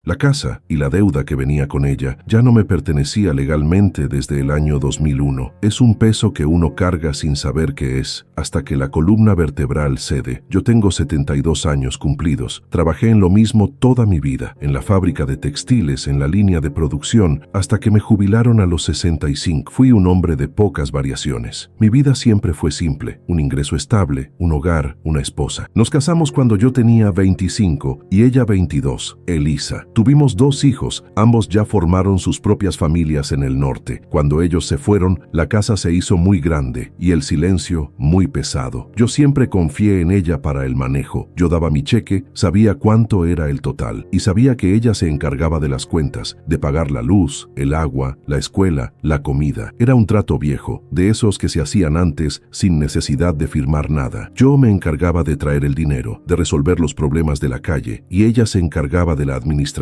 La casa y la deuda que venía con ella ya no me pertenecía legalmente desde el año 2001. Es un peso que uno carga sin saber qué es, hasta que la columna vertebral cede. Yo tengo 72 años cumplidos. Trabajé en lo mismo toda mi vida, en la fábrica de textiles, en la línea de producción, hasta que me jubilaron a los 65. Fui un hombre de pocas variaciones. Mi vida siempre fue simple: un ingreso estable, un hogar, una esposa. Nos casamos cuando yo tenía 25 y ella 22, Elisa. Tuvimos 2 hijos, ambos ya formaron sus propias familias en el norte. Cuando ellos se fueron, la casa se hizo muy grande y el silencio muy pesado. Yo siempre confié en ella para el manejo. Yo daba mi cheque, sabía cuánto era el total y sabía que ella se encargaba de las cuentas, de pagar la luz, el agua, la escuela, la comida. Era un trato viejo, de esos que se hacían antes sin necesidad de firmar nada. Yo me encargaba de traer el dinero, de resolver los problemas de la calle, y ella se encargaba de la administración,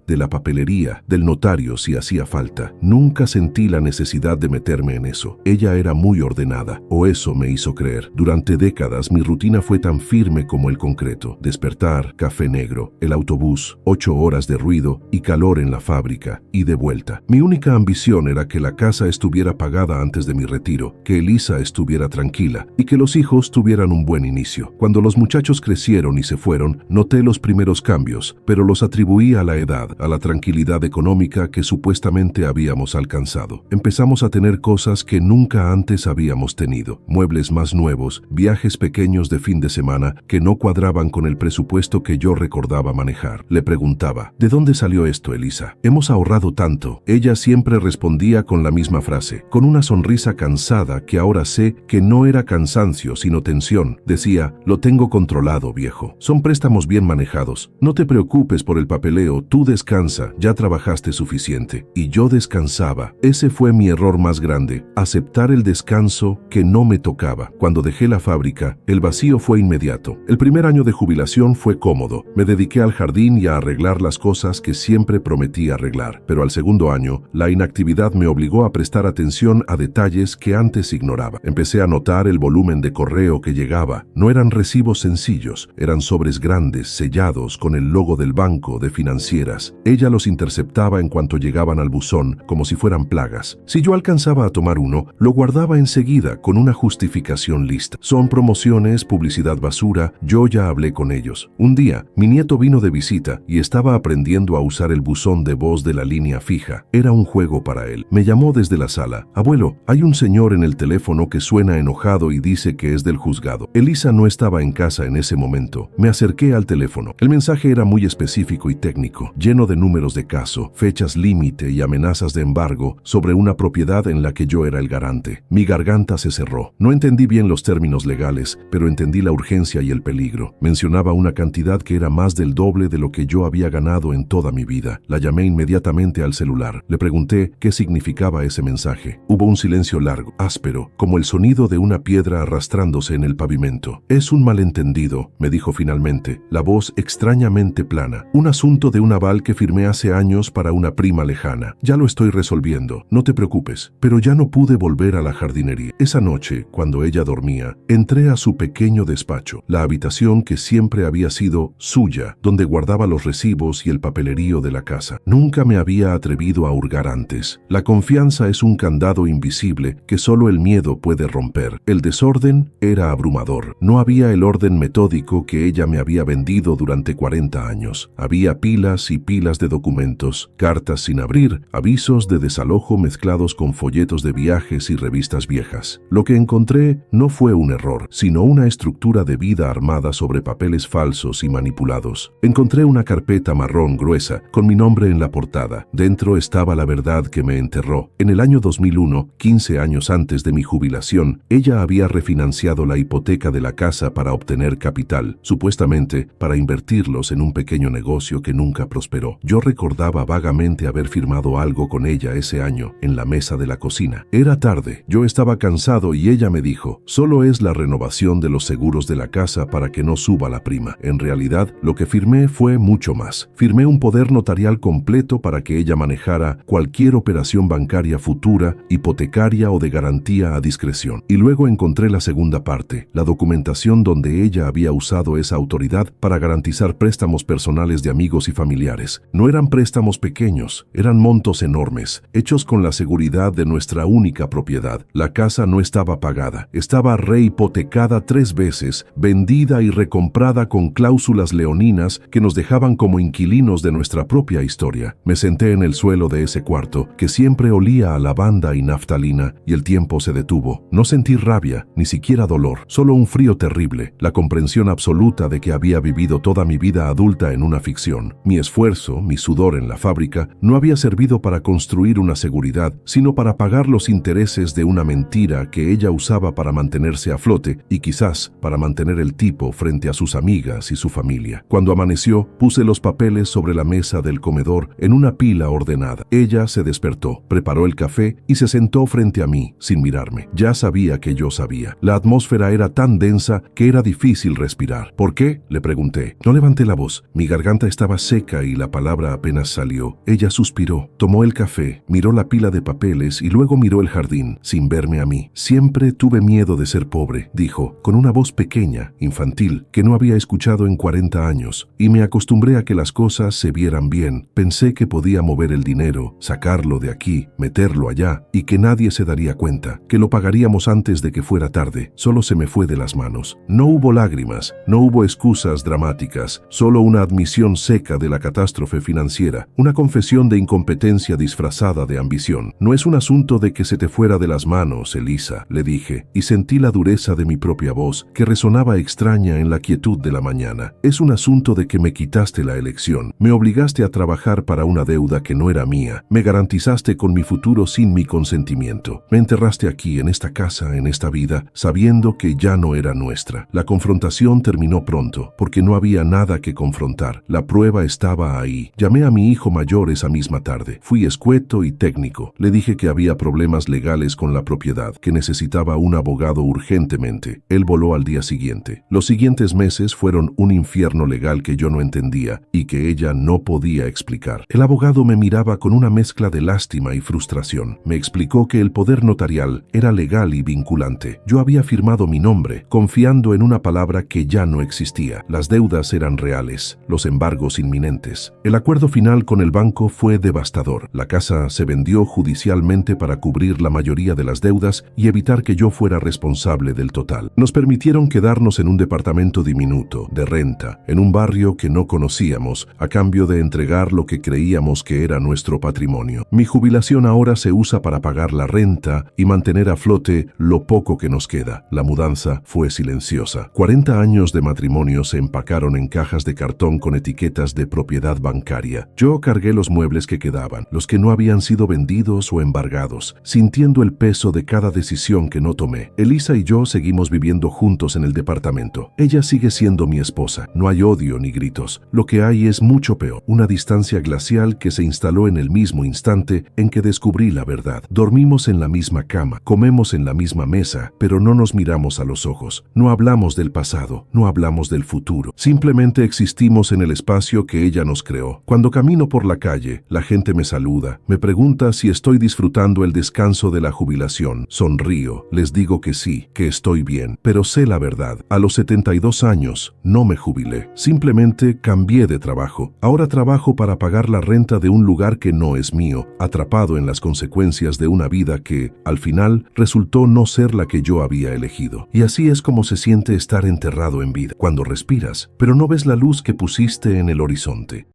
de la papelería, del notario si hacía falta. Nunca sentí la necesidad de meterme en eso. Ella era muy ordenada, o eso me hizo creer. Durante décadas mi rutina fue tan firme como el concreto: despertar, café negro, el autobús, 8 horas de ruido y calor en la fábrica, y de vuelta. Mi única ambición era que la casa estuviera pagada antes de mi retiro, que Elisa estuviera tranquila y que los hijos tuvieran un buen inicio. Cuando los muchachos crecieron y se fueron, noté los primeros cambios, pero los atribuí a la edad, a la tranquilidad económica que supuestamente habíamos alcanzado. Empezamos a tener cosas que nunca antes habíamos tenido: muebles más nuevos, viajes pequeños de fin de semana que no cuadraban con el presupuesto que yo recordaba manejar. Le preguntaba: ¿de dónde salió esto, Elisa? Hemos ahorrado tanto. Ella siempre respondía con la misma frase, con una sonrisa cansada que ahora sé que no era cansancio sino tensión. Decía: lo tengo controlado, viejo. Son préstamos bien manejados. No te preocupes por el papeleo, tú descansa, ya trabajaste suficiente. Y yo descansaba. Ese fue mi error más grande: aceptar el descanso que no me tocaba. Cuando dejé la fábrica, el vacío fue inmediato. El primer año de jubilación fue cómodo. Me dediqué al jardín y a arreglar las cosas que siempre prometí arreglar. Pero al segundo año, la inactividad me obligó a prestar atención a detalles que antes ignoraba. Empecé a notar el volumen de correo que llegaba. No eran recibos sencillos, eran sobres grandes, sellados con el logo del banco, de financieras. Ella los interceptaba en cuanto llegaban al buzón, como si fueran plagas. Si yo alcanzaba a tomar uno, lo guardaba enseguida con una justificación lista. Son promociones, publicidad basura, yo ya hablé con ellos. Un día, mi nieto vino de visita y estaba aprendiendo a usar el buzón de voz de la línea fija. Era un juego para él. Me llamó desde la sala: abuelo, hay un señor en el teléfono que suena enojado y dice que es del juzgado. Elisa no estaba en casa en ese momento. Me acerqué al teléfono. El mensaje era muy específico y técnico, lleno de números de caso, fechas límite y amenazas de embargo sobre una propiedad en la que yo era el garante. Mi garganta se cerró. No entendí bien los términos legales, pero entendí la urgencia y el peligro. Mencionaba una cantidad que era más del doble de lo que yo había ganado en toda mi vida. La llamé inmediatamente al celular. Le pregunté qué significaba ese mensaje. Hubo un silencio largo, áspero, como el sonido de una piedra arrastrándose en el pavimento. Es un malentendido, me dijo finalmente, la voz extrañamente plana. Un asunto de un aval que firmé hace años para una prima lejana. Ya lo estoy resolviendo, no te preocupes. Pero ya no pude volver a la jardinería. Esa noche, cuando ella dormía, entré a su pequeño despacho, la habitación que siempre había sido suya, donde guardaba los recibos y el papelerío de la casa. Nunca me había atrevido a hurgar antes. La confianza es un candado invisible que solo el miedo puede romper. El desorden era abrumador. No había el orden metódico que ella me había vendido durante 40 años. Había pilas y pilas de documentos, cartas sin abrir, avisos de desalojo mezclados con folletos de viajes y revistas viejas. Lo que encontré no fue un error, sino una estructura de vida armada sobre papeles falsos y manipulados. Encontré una carpeta marrón gruesa, con mi nombre en la portada. Dentro estaba la verdad que me enterró. En el año 2001, 15 años antes de mi jubilación, ella había refinanciado la hipoteca de la casa para obtener capital, supuestamente para invertirlos en un pequeño negocio que nunca prosperó. Yo recordaba vagamente haber firmado algo con ella ese año, en la mesa de la cocina. Era tarde, yo estaba cansado y ella me dijo: solo es la renovación de los seguros de la casa para que no suba la prima. En realidad, lo que firmé fue mucho más. Firmé un poder notarial completo para que ella manejara cualquier operación bancaria futura, hipotecaria o de garantía a discreción. Y luego encontré la segunda parte, la documentación donde ella había usado esa autoridad para garantizar préstamos personales de amigos y familiares. No eran préstamos pequeños, eran montos enormes, hechos con la seguridad de nuestra única propiedad. La casa no estaba pagada, estaba rehipotecada 3 veces, vendida y recomprada con cláusulas leoninas que nos dejaban como inquilinos de nuestra propia historia. Me senté en el suelo de ese cuarto, que siempre olía a lavanda y naftalina, y el tiempo se detuvo. No sentí rabia, ni siquiera dolor, solo un frío terrible, la comprensión absoluta de que había vivido toda mi vida adulta en una ficción. Mi esfuerzo, mi sudor en la fábrica, no había servido para construir una seguridad, sino para pagar los intereses de una mentira que ella usaba para mantenerse a flote y quizás para mantener el tipo frente a sus amigas y su familia. Cuando amaneció, puse los papeles sobre la mesa del comedor en una pila ordenada. Ella se despertó, preparó el café y se sentó frente a mí, sin mirarme. Ya sabía que yo sabía. La atmósfera era tan densa que era difícil respirar. ¿Por qué?, le pregunté. No levanté la voz. Mi garganta estaba seca y la palabra apenas salió. Ella suspiró, tomó el café, miró la pila de papeles y luego miró el jardín, sin verme a mí. Siempre tuve miedo de ser pobre, dijo, con una voz pequeña, infantil, que no había escuchado en 40 años, y me acostumbré a que las cosas se vieran bien. Pensé que podía mover el dinero, sacarlo de aquí, meterlo allá, y que nadie se daría cuenta, que lo pagaríamos antes de que fuera tarde. Solo se me fue de las manos. No hubo lágrimas, no hubo excusas dramáticas, solo una admisión seca de la catástrofe financiera, una confesión de incompetencia disfrazada de ambición. No es un asunto de que se te fuera de las manos, Elisa, le dije, y sentí la dureza de mi propia voz, que resonaba extraña en la quietud de la mañana. Es un asunto de que me quitaste la elección, me obligaste a trabajar para una deuda que no era mía, me garantizaste con mi futuro sin mi consentimiento, me enterraste aquí, en esta casa, en esta vida, sabiendo que ya no era nuestra. La confrontación terminó pronto, porque no había nada que confrontar. La prueba estaba ahí. Llamé a mi hijo mayor esa misma tarde. Fui escueto y técnico. Le dije que había problemas legales con la propiedad, que necesitaba un abogado urgentemente. Él voló al día siguiente. Los siguientes meses fueron un infierno legal que yo no entendía y que ella no podía explicar. El abogado me miraba con una mezcla de lástima y frustración. Me explicó que el poder notarial era legal y vinculante. Yo había firmado mi nombre, confiando en una palabra que ya no existía. Las deudas eran reales, los embargos inminentes. El acuerdo final con el banco fue devastador. La casa se vendió judicialmente para cubrir la mayoría de las deudas y evitar que yo fuera responsable del total. Nos permitieron quedarnos en un departamento diminuto, de renta, en un barrio que no conocíamos, a cambio de entregar lo que creíamos que era nuestro patrimonio. Mi jubilación ahora se usa para pagar la renta y mantener a flote lo poco que nos queda. La mudanza fue silenciosa. 40 años de matrimonio se empacaron en cajas de cartón con etiquetas de propiedad bancaria. Yo cargué los muebles que quedaban, los que no habían sido vendidos o embargados, sintiendo el peso de cada decisión que no tomé. Elisa y yo seguimos viviendo juntos en el departamento. Ella sigue siendo mi esposa. No hay odio ni gritos. Lo que hay es mucho peor. Una distancia glacial que se instaló en el mismo instante en que descubrí la verdad. Dormimos en la misma cama, comemos en la misma mesa, pero no nos miramos a los ojos. No hablamos del pasado, no hablamos del futuro. Simplemente existimos en el espacio que ella nos creó. Cuando camino por la calle, la gente me saluda, me pregunta si estoy disfrutando el descanso de la jubilación. Sonrío, les digo que sí, que estoy bien, pero sé la verdad. A los 72 años no me jubilé. Simplemente cambié de trabajo. Ahora trabajo para pagar la renta de un lugar que no es mío, atrapado en las consecuencias de una vida que, al final, resultó no ser la que yo había elegido. Y así es como se siente estar enterrado en vida, cuando respiras, pero no ves la luz que pusiste en el horizonte.